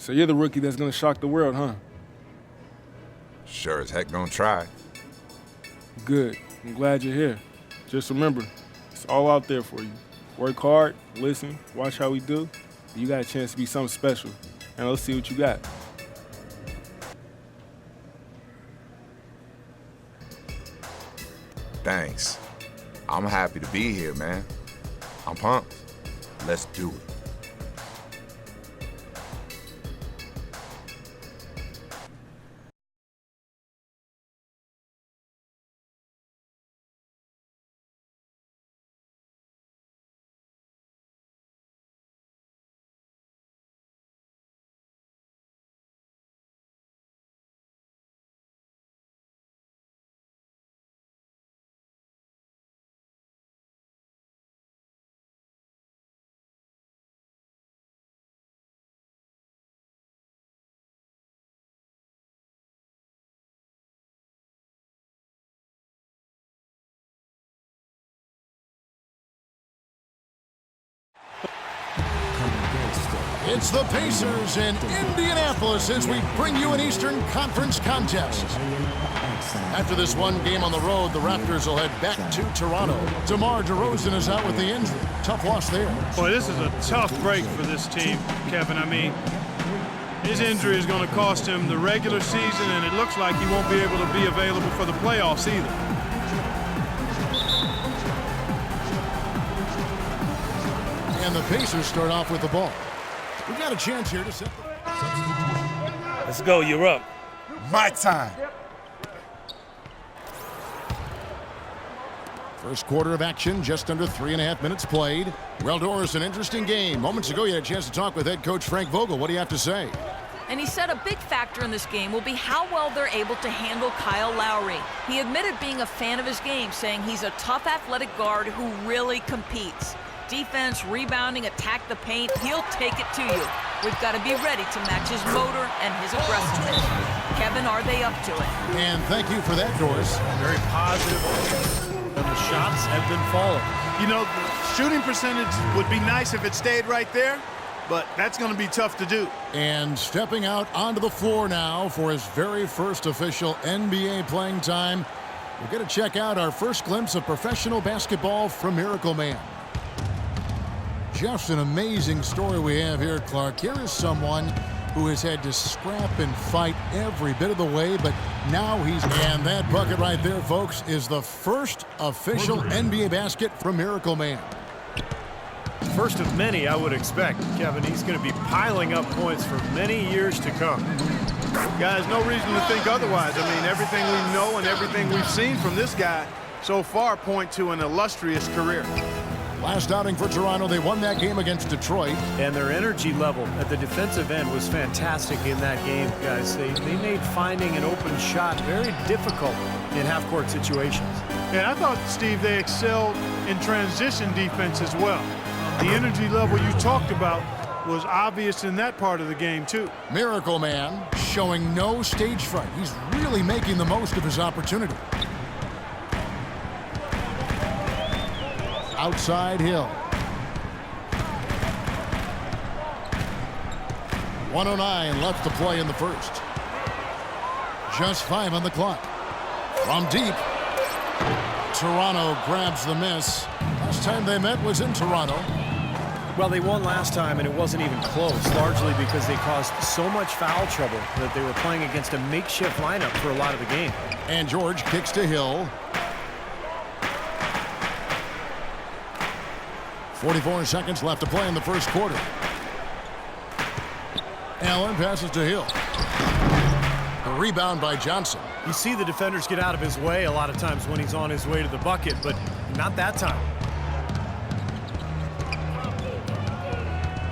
So you're the rookie that's gonna shock the world, huh? Sure as heck gonna try. Good. I'm glad you're here. Just remember, it's all out there for you. Work hard, listen, watch how we do. You got a chance to be something special. And let's see what you got. Thanks. I'm happy to be here, man. I'm pumped. Let's do it. It's the Pacers in Indianapolis as we bring you an Eastern Conference contest. After this one game on the road, the Raptors will head back to Toronto. DeMar DeRozan is out with the injury. Tough loss there. Boy, this is a tough break for this team, Kevin. I mean, his injury is going to cost him the regular season, and it looks like he won't be able to be available for the playoffs either. And the Pacers start off with the ball. We've got a chance here to set the... Let's go, you're up. My time. First quarter of action, just under 3.5 minutes played. Well, Doris, an interesting game. Moments ago, you had a chance to talk with head coach Frank Vogel. What do you have to say? And he said a big factor in this game will be how well they're able to handle Kyle Lowry. He admitted being a fan of his game, saying he's a tough athletic guard who really competes. Defense, rebounding, attack the paint, he'll take it to you. We've got to be ready to match his motor and his aggressiveness. Kevin, are they up to it? And thank you for that, Doris. Very positive. And the shots have been falling. You know, the shooting percentage would be nice if it stayed right there, but that's going to be tough to do. And stepping out onto the floor now for his very first official NBA playing time, we're going to check out our first glimpse of professional basketball from Miracle Man. Just an amazing story we have here, Clark. Here is someone who has had to scrap and fight every bit of the way, but now he's... And that bucket right there, folks, is the first official NBA basket from Miracle Man. First of many, I would expect. Kevin, he's going to be piling up points for many years to come. Guys, no reason to think otherwise. I mean, everything we know and everything we've seen from this guy so far point to an illustrious career. Last outing for Toronto, they won that game against Detroit. And their energy level at the defensive end was fantastic in that game, guys. They made finding an open shot very difficult in half-court situations. And I thought, Steve, they excelled in transition defense as well. The energy level you talked about was obvious in that part of the game, too. Miracle Man showing no stage fright. He's really making the most of his opportunity. Outside Hill. 1:09 left to play in the first. Just 5 on the clock. From deep. Toronto grabs the miss. Last time they met was in Toronto. Well, they won last time, and it wasn't even close, largely because they caused so much foul trouble that they were playing against a makeshift lineup for a lot of the game. And George kicks to Hill. 44 seconds left to play in the first quarter. Allen passes to Hill. A rebound by Johnson. You see the defenders get out of his way a lot of times when he's on his way to the bucket, but not that time.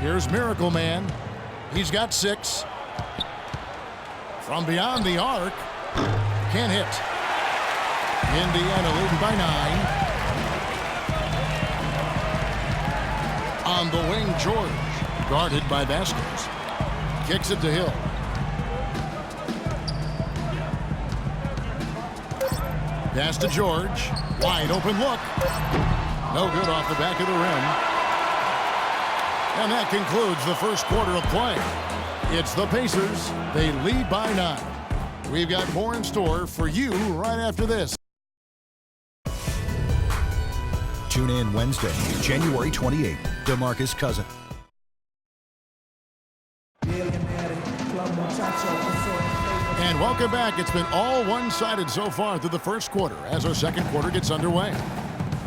Here's Miracle Man. He's got 6. From beyond the arc. Can't hit. Indiana leading by 9. On the wing, George, guarded by Vasquez. Kicks it to Hill. Pass to George. Wide open look. No good off the back of the rim. And that concludes the first quarter of play. It's the Pacers. They lead by 9. We've got more in store for you right after this. Tune in Wednesday, January 28th. DeMarcus Cousins. And welcome back. It's been all one-sided so far through the first quarter as our second quarter gets underway.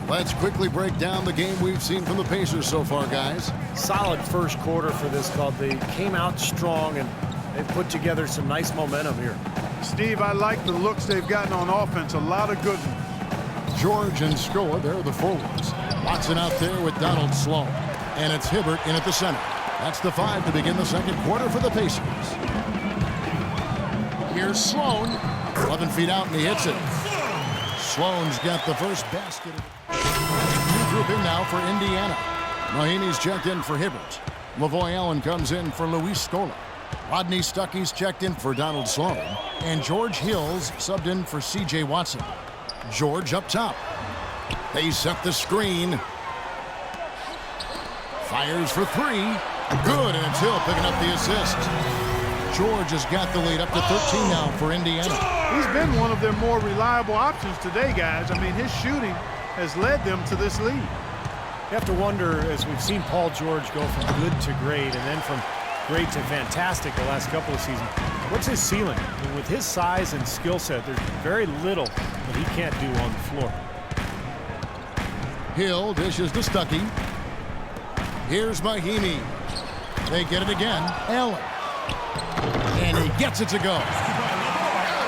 Let's quickly break down the game we've seen from the Pacers so far, guys. Solid first quarter for this club. They came out strong, and they've put together some nice momentum here. Steve, I like the looks they've gotten on offense. A lot of good ones. George and Scola, they're the forwards. Watson out there with Donald Sloan. And it's Hibbert in at the center. That's the 5 to begin the second quarter for the Pacers. Here's Sloan. 11 feet out, and he hits it. Sloan's got the first basket. New group in now for Indiana. Mahinmi's checked in for Hibbert. Lavoy Allen comes in for Luis Scola. Rodney Stuckey's checked in for Donald Sloan. And George Hill's subbed in for C.J. Watson. George up top. They set the screen. Fires for 3. Good, and it's Hill picking up the assist. George has got the lead up to 13 now for Indiana. He's been one of their more reliable options today, guys. I mean, his shooting has led them to this lead. You have to wonder, as we've seen Paul George go from good to great and then from great to fantastic the last couple of seasons, what's his ceiling? I mean, with his size and skill set, there's very little that he can't do on the floor. Hill dishes to Stuckey. Here's Mahinmi. They get it again. Allen. And he gets it to go.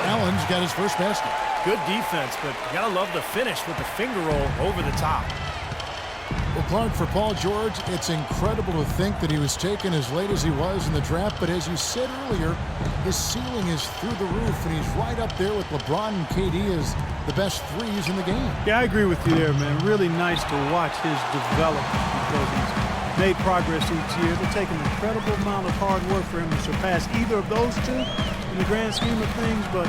Allen's got his first basket. Good defense, but you gotta love the finish with the finger roll over the top. Well, Clark, for Paul George, it's incredible to think that he was taken as late as he was in the draft, but as you said earlier, his ceiling is through the roof, and he's right up there with LeBron and KD as the best threes in the game. Yeah, I agree with you there, man. Really nice to watch his development because he's made progress each year. It'll take an incredible amount of hard work for him to surpass either of those two in the grand scheme of things, but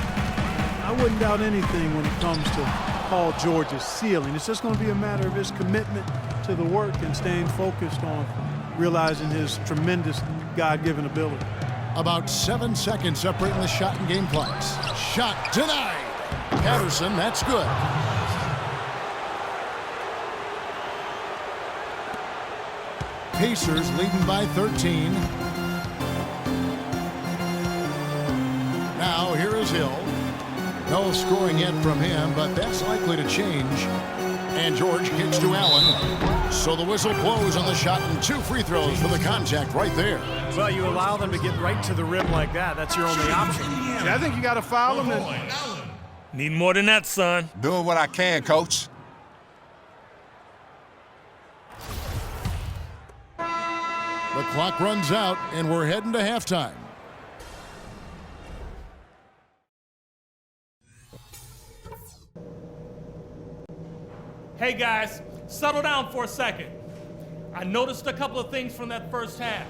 I wouldn't doubt anything when it comes to Paul George's ceiling. It's just going to be a matter of his commitment to the work and staying focused on realizing his tremendous God-given ability. About 7 seconds separating the shot and game clocks. Shot denied. Patterson, that's good. Pacers leading by 13. Now here is Hill. No scoring yet from him, but that's likely to change. And George kicks to Allen. So the whistle blows on the shot and 2 free throws for the contact right there. Well, you allow them to get right to the rim like that. That's your only option. Yeah, I think you got to foul him. Need more than that, son. Doing what I can, coach. The clock runs out, and we're heading to halftime. Hey, guys, settle down for a second. I noticed a couple of things from that first half.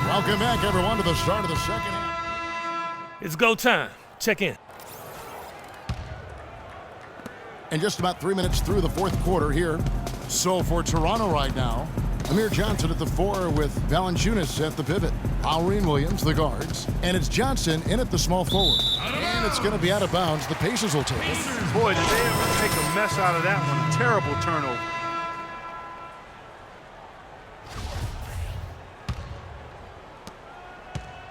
Welcome back, everyone, to the start of the second half. It's go time. Check in. And just about 3 minutes through the fourth quarter here. So for Toronto right now, Amir Johnson at the 4 with Valanciunas at the pivot. Lowry and Williams, the guards. And it's Johnson in at the small forward. And it's going to be out of bounds. The Pacers will take it. Boy, did they ever make a mess out of that one. Terrible turnover.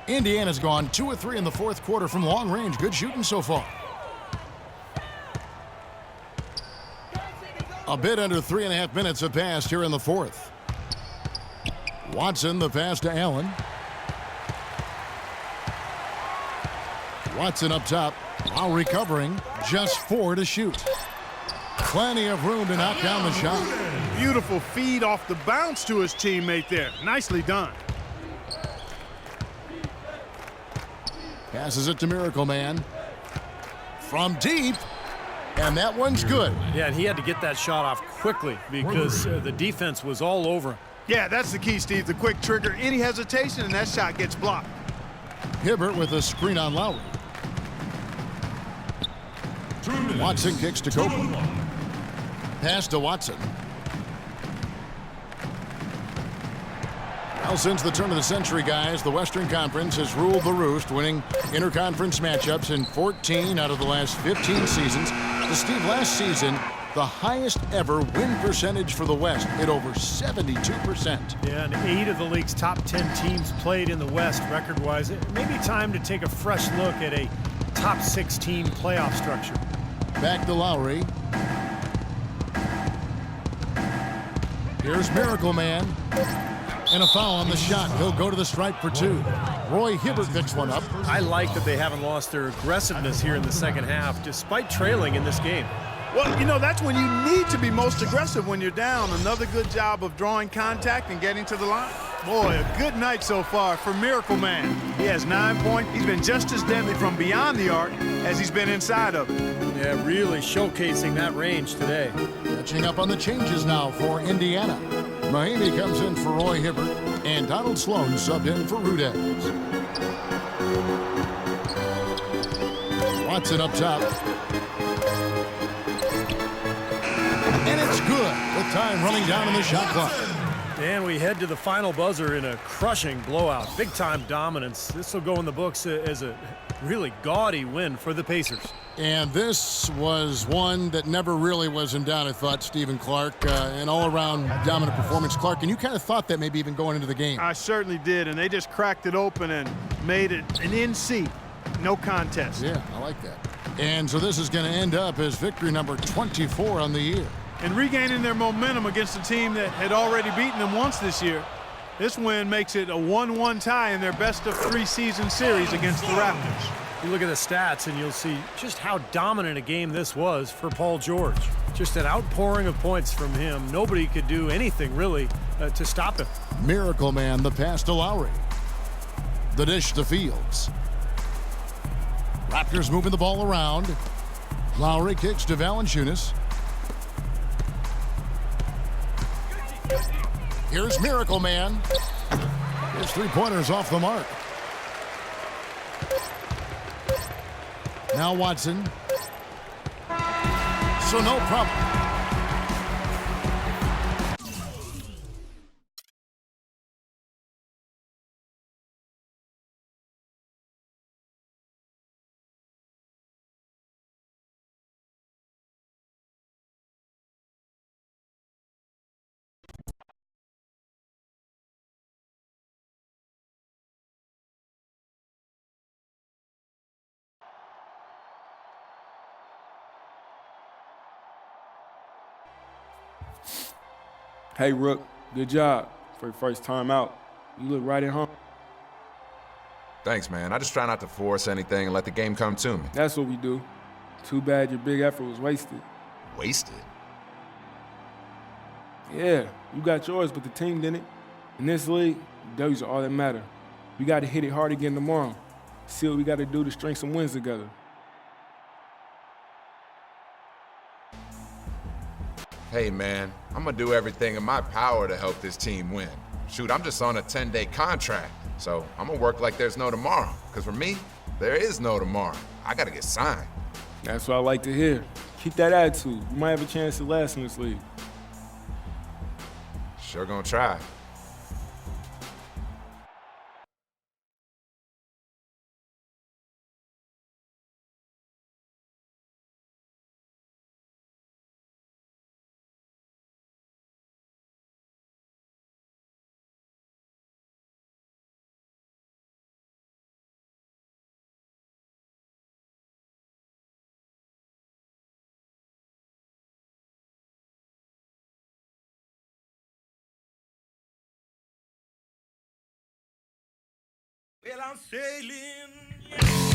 Indiana's gone 2 of 3 in the fourth quarter from long range. Good shooting so far. A bit under 3.5 minutes have passed here in the fourth. Watson, the pass to Allen. Watson up top. Lowry covering. Just 4 to shoot. Plenty of room to knock down the shot. Beautiful feed off the bounce to his teammate there. Nicely done. Passes it to Miracle Man. From deep. And that one's good. Yeah, and he had to get that shot off quickly because the defense was all over him. Yeah, that's the key, Steve. The quick trigger. Any hesitation, and that shot gets blocked. Hibbert with a screen on Lowry. Watson kicks to Copeland. Pass to Watson. Well, since the turn of the century, guys, the Western Conference has ruled the roost, winning interconference matchups in 14 out of the last 15 seasons. To Steve, last season, the highest ever win percentage for the West at over 72%. Yeah, and 8 of the league's top 10 teams played in the West record-wise. It may be time to take a fresh look at a top 16 playoff structure. Back to Lowry. Here's Miracle Man. And a foul on the shot. He'll go to the stripe for 2. Roy Hibbert picks one up. I like that they haven't lost their aggressiveness here in the second half, despite trailing in this game. Well, you know, that's when you need to be most aggressive when you're down. Another good job of drawing contact and getting to the line. Boy, a good night so far for Miracle Man. He has 9 points. He's been just as deadly from beyond the arc as he's been inside of it. Yeah, really showcasing that range today. Catching up on the changes now for Indiana. Mahimi comes in for Roy Hibbert, and Donald Sloan subbed in for Rudez. Watson up top. And it's good with time running down in the shot clock. And we head to the final buzzer in a crushing blowout. Big-time dominance. This will go in the books as a really gaudy win for the Pacers. And this was one that never really was in doubt, I thought, Stephen Clark. An all-around dominant performance. Clark, and you kind of thought that maybe even going into the game. I certainly did, and they just cracked it open and made it an in-seat. No contest. Yeah, I like that. And so this is going to end up as victory number 24 on the year. And regaining their momentum against a team that had already beaten them once this year. This win makes it a 1-1 tie in their best-of-3 season series against the Raptors. You look at the stats and you'll see just how dominant a game this was for Paul George. Just an outpouring of points from him. Nobody could do anything really to stop him. Miracle Man, the pass to Lowry. The dish to Fields. Raptors moving the ball around. Lowry kicks to Valanciunas. Here's Miracle Man. His three-pointers off the mark. Now Watson. So no problem. Hey, Rook, good job for your first time out. You look right at home. Thanks, man. I just try not to force anything and let the game come to me. That's what we do. Too bad your big effort was wasted. Wasted? Yeah, you got yours, but the team didn't. In this league, W's are all that matter. We got to hit it hard again tomorrow. See what we got to do to string some wins together. Hey, man, I'm gonna do everything in my power to help this team win. Shoot, I'm just on a 10-day contract, so I'm gonna work like there's no tomorrow. Because for me, there is no tomorrow. I gotta get signed. That's what I like to hear. Keep that attitude. You might have a chance to last in this league. Sure gonna try. Well, I'm sailing.